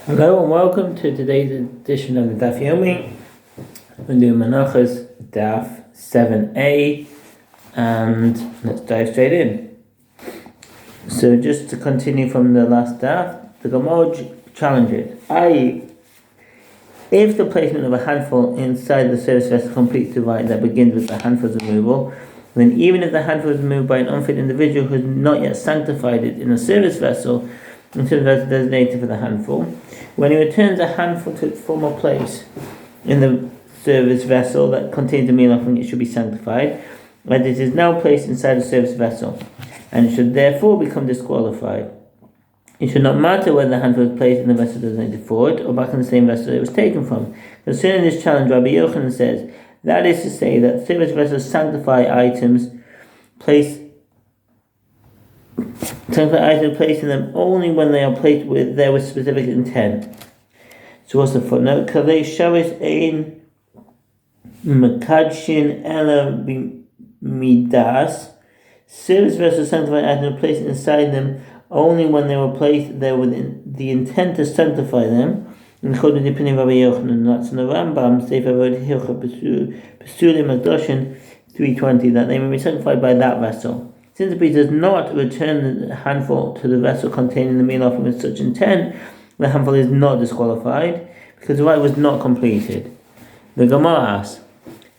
Hello and welcome to today's edition of the Daf Yomi. We're doing Menachos Daf 7a and let's dive straight in. So just to continue from the last Daf, the Gemara challenges, i.e. if the placement of a handful inside the service vessel completes the rite that begins with the handful's removal, then even if the handful is removed by an unfit individual who has not yet sanctified it in a service vessel, until the vessel designated for the handful, when he returns a handful to its former place in the service vessel that contains the meal offering, it should be sanctified, as it is now placed inside the service vessel, and it should therefore become disqualified. It should not matter whether the handful is placed in the vessel designated for it or back in the same vessel it was taken from. Concerning this challenge, Rabbi Yochanan says, that is to say that service vessels sanctify items placed in them only when they are placed there with specific intent. So what's the footnote? Kalei shavis ein mekadshin ela midas. Service vessels sanctify items placed inside them only when they were placed there with the intent to sanctify them. And according to the opinion of Rabbi Yochanan, that's in the Rambam, Sefer Hilcha Pesulim Magdoshin 320, that they may be sanctified by that vessel. Since the priest does not return the handful to the vessel containing the meal offering with such intent, the handful is not disqualified, because the rite was not completed. The Gemara asks,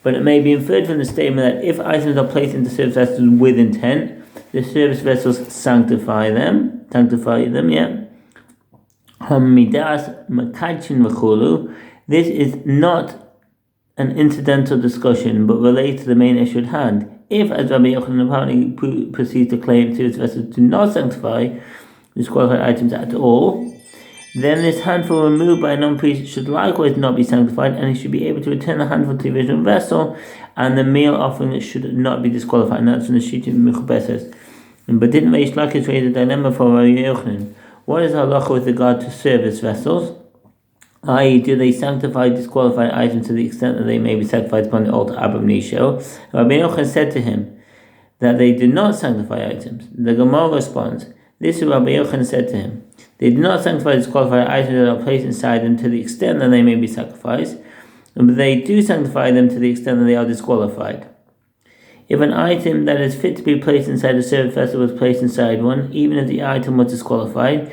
but it may be inferred from the statement that if items are placed into service vessels with intent, the service vessels sanctify them, Hamidas Makachin V'chulu. This is not an incidental discussion, but relates to the main issue at hand. If, as Rabbi Yochanan apparently proceeds to claim, service vessels do not sanctify disqualified items at all, then this handful removed by a non-priest should likewise not be sanctified, and he should be able to return the handful to the original vessel, and the meal offering should not be disqualified. And that's in the Shita Mechubeses. But didn't Reish Lakish raise a dilemma for Rabbi Yochanan? What is halacha with regard to service vessels? I.e., do they sanctify disqualified items to the extent that they may be sacrificed upon the altar ab initio? Rabbi Yochanan said to him that they do not sanctify items. The Gemara responds, this is what Rabbi Yochanan said to him. They do not sanctify disqualified items that are placed inside them to the extent that they may be sacrificed, but they do sanctify them to the extent that they are disqualified. If an item that is fit to be placed inside a service vessel was placed inside one, even if the item was disqualified,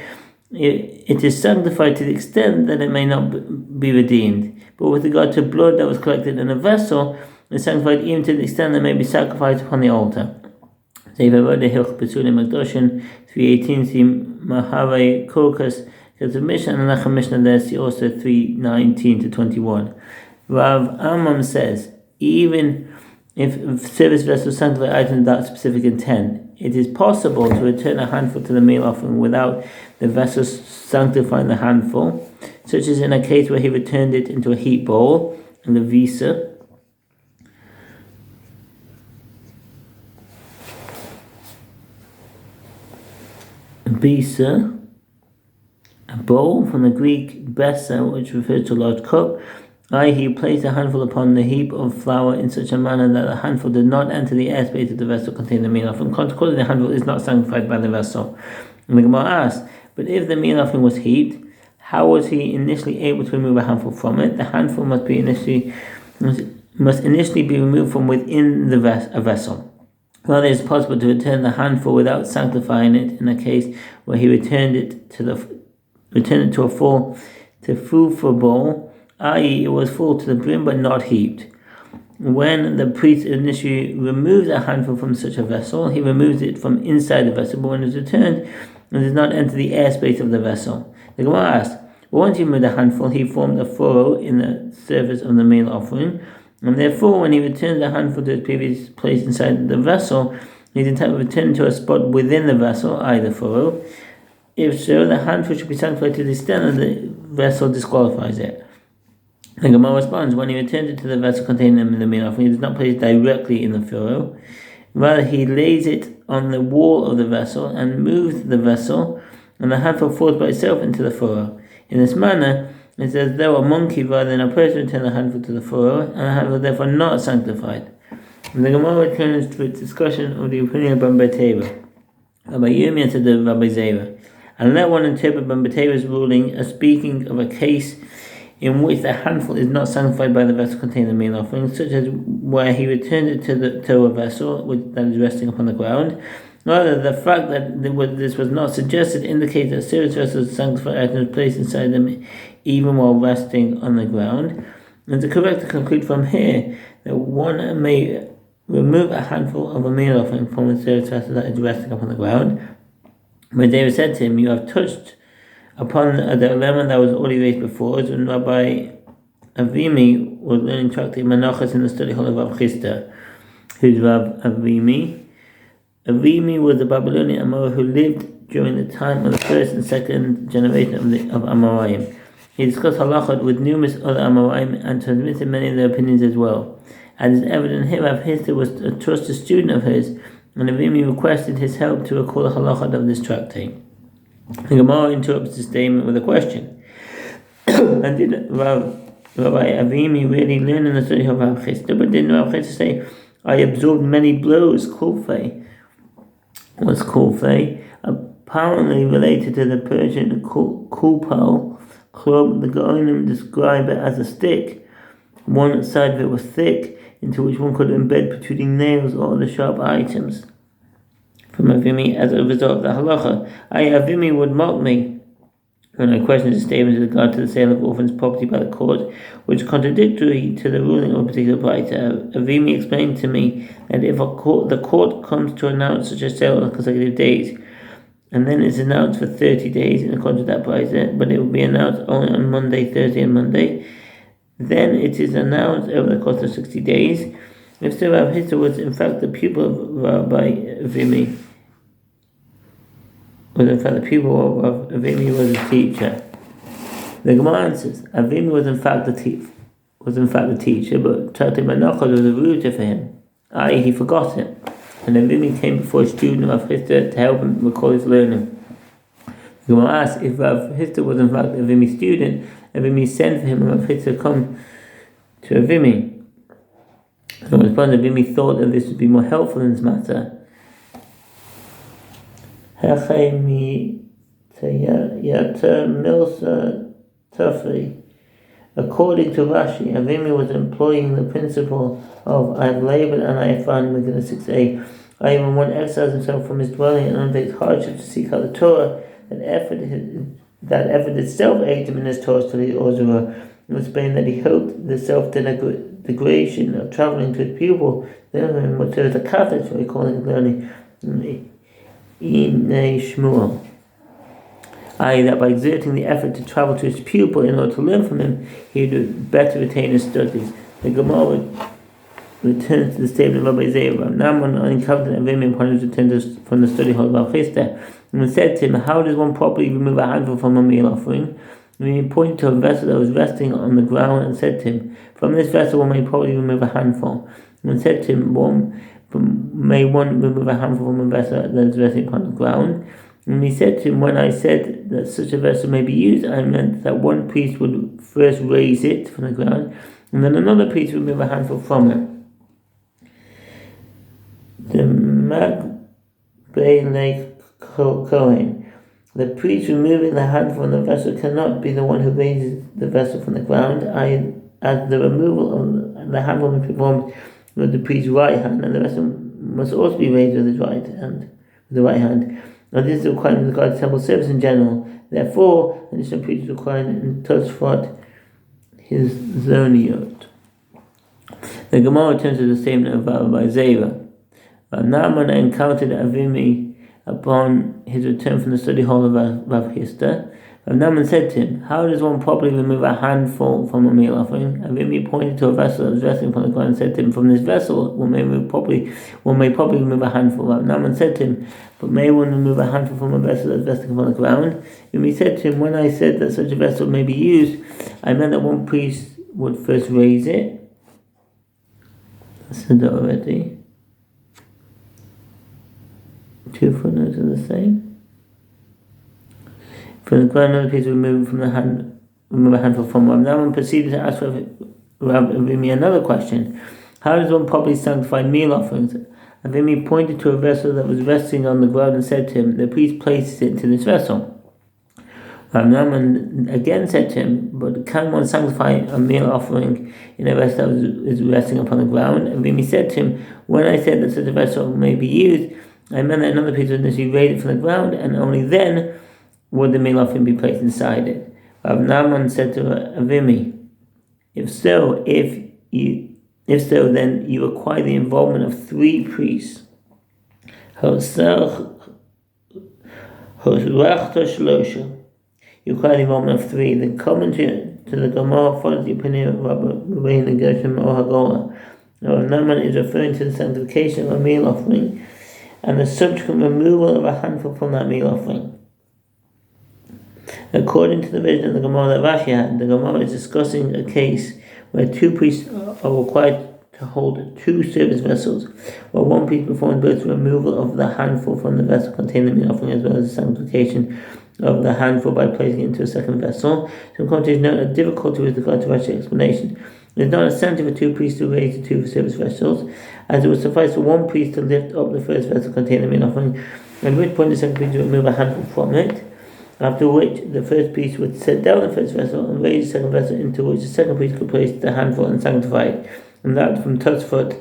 it is sanctified to the extent that it may not be redeemed. But with regard to blood that was collected in a vessel, it is sanctified even to the extent that it may be sacrificed upon the altar. Sefer Hilcha Pesulim Magdoshin 318, see Mahavei Kokas, because of Mishnah and Anachem Mishnah there, see also 319 to 21. Rav Amam says, even if service vessels sanctify items with that specific intent, it is possible to return a handful to the meal offering without the vessel sanctifying the handful, such as in a case where he returned it into a heat bowl and the visa. Bisa, a bowl from the Greek besa, which refers to a large cup. He placed a handful upon the heap of flour in such a manner that the handful did not enter the airspace of the vessel containing the meal offering. Consequently, the handful is not sanctified by the vessel. And the Gemara asks, but if the meal offering was heaped, how was he initially able to remove a handful from it? The handful must initially be removed from within a vessel. Well, it is possible to return the handful without sanctifying it in a case where he returned it to a full bowl, i.e. it was full to the brim but not heaped. When the priest initially removes a handful from such a vessel, he removes it from inside the vessel, but when it is returned, it does not enter the airspace of the vessel. The Gemara asks, once he removed the handful, he formed a furrow in the surface of the meal offering, and therefore when he returns the handful to its previous place inside the vessel, he is entitled to return to a spot within the vessel, i.e. the furrow. If so, the handful should be sanctified to the extent that the vessel disqualifies it. The Gemara responds, when he returns it to the vessel containing the meal offering, he does not place it directly in the furrow. Rather, he lays it on the wall of the vessel and moves the vessel, and the handful falls by itself into the furrow. In this manner, it is as though a monkey rather than a person returned the handful to the furrow, and the handful therefore not sanctified. And the Gemara returns to its discussion of the opinion of Rabbi Teva. Rabbi Yirmiyah said to Rabbi Zera, And let one interpret Ben Bateva's ruling as speaking of a case in which the handful is not sanctified by the vessel containing the meal offering, such as where he returned it to a vessel that is resting upon the ground. Rather, the fact that this was not suggested indicates that serious vessels sanctified items placed inside them even while resting on the ground. And it's correct to conclude from here that one may remove a handful of a meal offering from a serious vessel that is resting upon the ground. When David said to him, "You have touched upon the element that was already raised before," as when Rabbi Avimi was learning tractate Menachos in the study hall of Rav Chisda. Who's Rav Avimi? Avimi was a Babylonian Amorah who lived during the time of the first and second generation of Amoraim. He discussed halachot with numerous other Amoraim and transmitted many of their opinions as well. As is evident here, Rav Chisda was a trusted student of his, and Avimi requested his help to recall the halachot of this tractate. The Gemara interrupts the statement with a question. And did Rabbi Avimi really learn in the study of Rav Chisda? But didn't Rav Chisda say, "I absorbed many blows"? Kulfei. What's kulfei? Apparently related to the Persian kulpal club. The Gaonim describe it as a stick. One side of it was thick, into which one could embed protruding nails or other sharp items. From Avimi, as a result of the halacha, Avimi would mock me when I questioned his statement with regard to the sale of orphans' property by the court, which is contradictory to the ruling of a particular writer. Avimi explained to me that if the court comes to announce such a sale on consecutive days, and then it's announced for 30 days in accordance with that writer, but it will be announced only on Monday, Thursday, and Monday, then it is announced over the course of 60 days. If so, Rav Chisda was in fact the pupil of Rabbi Avimi. Was in fact the pupil of Avimi was a teacher. The Gemara answers, Avimi was in fact the teacher, but Tractate Menachos was a ruler for him. He forgot it, and Avimi came before a student of Rav Chisda to help him recall his learning. The Gemara asks, if Rav Chisda was in fact Avimi's student, Avimi sent for him, and Rav Chisda come to Avimi. In response, Avimi thought that this would be more helpful in this matter. According to Rashi, Avimi was employing the principle of "I have labored and I have found." Megillah 6a. Even one exiles himself from his dwelling and undertakes hardship to seek out the Torah. That effort itself aided him in his Torah study or Zurah. It was explained that he hoped the self-degradation of traveling to his pupil would serve as a catalyst for recalling his learning. Shmuel. That by exerting the effort to travel to his pupil in order to learn from him, he would better retain his studies. The Gemara returns to the statement of Rabbi Zera. Naaman encountered Avimi upon his return from the study hall of Rav Chisda, and said to him, "How does one properly remove a handful from a meal offering?" And he pointed to a vessel that was resting on the ground and said to him, "From this vessel one may probably remove a handful." And said to him, "May one remove a handful from a vessel that is resting upon the ground?" And he said to him, "When I said that such a vessel may be used, I meant that one priest would first raise it from the ground, and then another priest would remove a handful from it." The Magbei Kohen. The priest removing the handful from the vessel cannot be the one who raises the vessel from the ground, as the removal of the handful must be performed with the priest's right hand, and the vessel must also be raised with his right hand. Now this is a requirement with regard to temple service in general. Therefore, an additional priest is required in Tosfot his Zoniot. The Gemara returns to the statement of Rabbi Zera. Naaman encountered Avimi upon his return from the study hall of Rav Chisda. Naaman said to him, "How does one properly remove a handful from a meal offering?" Avimi pointed to a vessel that was resting upon the ground and said to him, "From this vessel one may probably remove a handful." Naaman said to him, "But may one remove a handful from a vessel that is resting upon the ground?" Avimi said to him, "When I said that such a vessel may be used, I meant that one priest would first raise it." I said that already. Two footnotes are the same. From the ground, another piece remove a handful from Rav. Naaman proceeded to ask Rav Avimi another question. How does one properly sanctify meal offerings? Avimi pointed to a vessel that was resting on the ground and said to him, "The priest places it into this vessel." Naaman again said to him, but can one sanctify a meal offering in a vessel that is resting upon the ground? And Rimi said to him, when I said that such a vessel may be used, I meant that another piece would necessarily raise it from the ground, and only then would the meal offering be placed inside it. Naaman said to Avimi, if so, then you require the involvement of 3 priests. You require the involvement of 3. The commentary to the Gemara follows the opinion of Rabbi Gershom or Hagora. Naaman is referring to the sanctification of a meal offering and the subsequent removal of a handful from that meal offering. According to the version of the Gemara that Rashi had, the Gemara is discussing a case where 2 priests are required to hold 2 service vessels, while 1 priest performs both the removal of the handful from the vessel containing the meal offering as well as the sanctification of the handful by placing it into a second vessel. Some commentators note a difficulty with regard to Rashi's explanation. It is not essential for 2 priests to raise the 2 service vessels, as it would suffice for 1 priest to lift up the first vessel containing the meal offering, at which point the second priest would remove a handful from it, after which the first priest would set down the first vessel and raise the second vessel, into which the second priest could place the handful and sanctify it. And that from Tosfot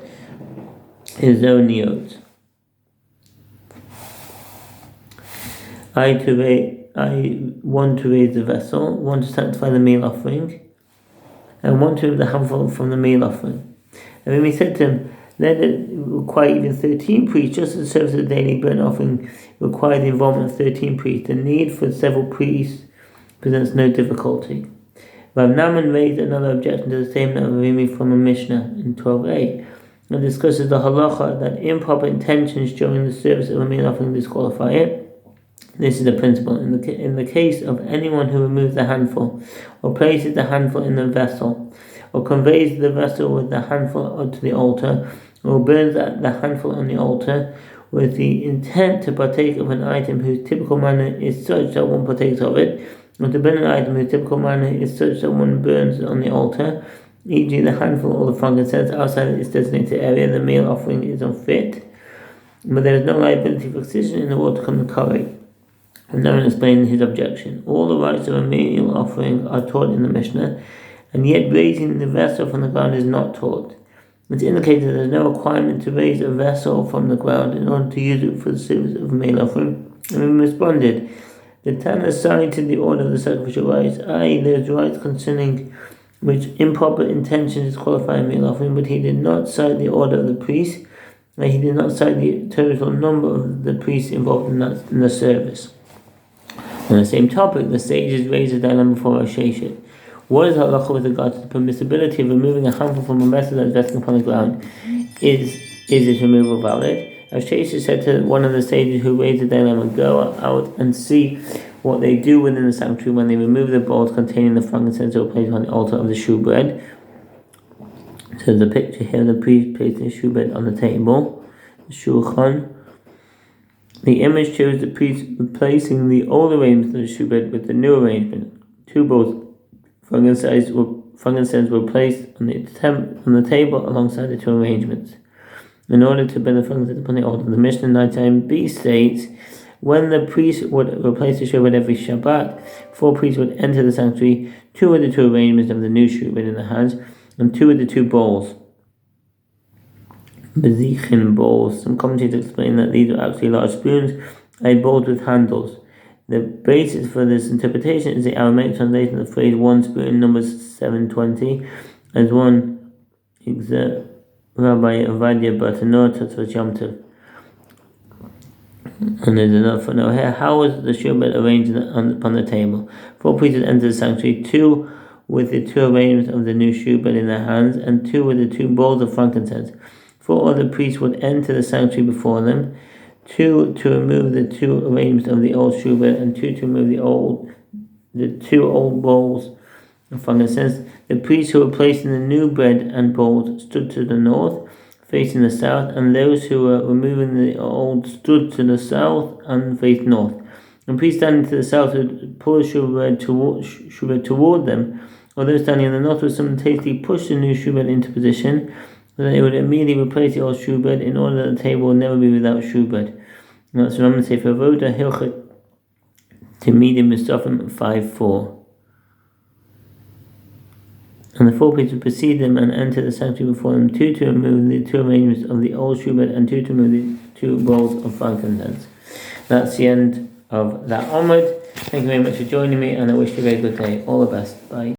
is Zoniot. I want to raise the vessel, 1 to sanctify the meal offering, and 1 to remove the handful from the meal offering. And when we said to him, let it require even 13 priests, just as the service of the daily burnt offering required the involvement of 13 priests. The need for several priests presents no difficulty. Rav Naaman raised another objection to the statement of Rimi from a Mishnah in 12a, and discusses the halacha that improper intentions during the service of a meal offering disqualify it. This is the principle. In the case of anyone who removes the handful, or places the handful in the vessel, or conveys the vessel with the handful to the altar, or burns the handful on the altar, with the intent to partake of an item whose typical manner is such that one partakes of it, or to burn an item whose typical manner is such that one burns on the altar, e.g. the handful or the frankincense outside its designated area, the meal offering is unfit, but there is no liability for excision in the water come the curry. And no one explained his objection. All the rites of a meal offering are taught in the Mishnah, and yet raising the vessel from the ground is not taught. It's indicated that there is no requirement to raise a vessel from the ground in order to use it for the service of a meal offering. And we responded, the Tana cited the order of the sacrificial rites, i.e. there is rites concerning which improper intentions disqualify a meal offering, but he did not cite the order of the priest, and he did not cite the total number of the priests involved in the service. On the same topic, the sages raised a dilemma for Rosh Hashanah. What is halacha with regard to the permissibility of removing a handful from a vessel that is resting upon the ground? Is this removal valid? Rosh Hashanah said to one of the sages who raised the dilemma, go out and see what they do within the sanctuary when they remove the bowls containing the frankincense or placed on the altar of the shewbread. So the picture here, the priest placed the shewbread on the table, the shulchan. The image shows the priest replacing the old arrangement of the shewbread with the new arrangement. 2 bowls frankincense were placed on the table alongside the 2 arrangements. In order to burn the frankincense upon the altar, the Mishnah 99b states, when the priest would replace the shewbread every Shabbat, 4 priests would enter the sanctuary, 2 with the 2 arrangements of the new shewbread in their hands, and 2 with the 2 bowls. Bezichin bowls. Some commentators explain that these are actually large spoons, bowls with handles. The basis for this interpretation is the Aramaic translation of the phrase 1 spoon, Numbers 7:20, as one Rabbi Avadia Bartanor Tatzvot Yom Tov. And there's another footnote here. How was the shewbread arranged upon the table? 4 priests entered the sanctuary, 2 with the 2 arrangements of the new shewbread in their hands, and 2 with the 2 bowls of frankincense. 4 other priests would enter the sanctuary before them, 2 to remove the 2 arrangements of the old shewbread, and 2 to remove the 2 old bowls of frankincense. The priests who were placing the new bread and bowls stood to the north, facing the south, and those who were removing the old stood to the south and faced north. The priests standing to the south would pull the shewbread toward them, while those standing in the north would simultaneously push the new shewbread into position, so that they would immediately replace the old shewbread in order that the table would never be without shewbread. And that's Roman Sefer Avoda, Hilchot Timidim Mustafim 5:4. And the 4 priests would precede them and enter the sanctuary before them, 2 to remove the 2 arrangements of the old shubed and 2 to remove the 2 bowls of frankincense. That's the end of that onward. Thank you very much for joining me, and I wish you a very good day. All the best. Bye.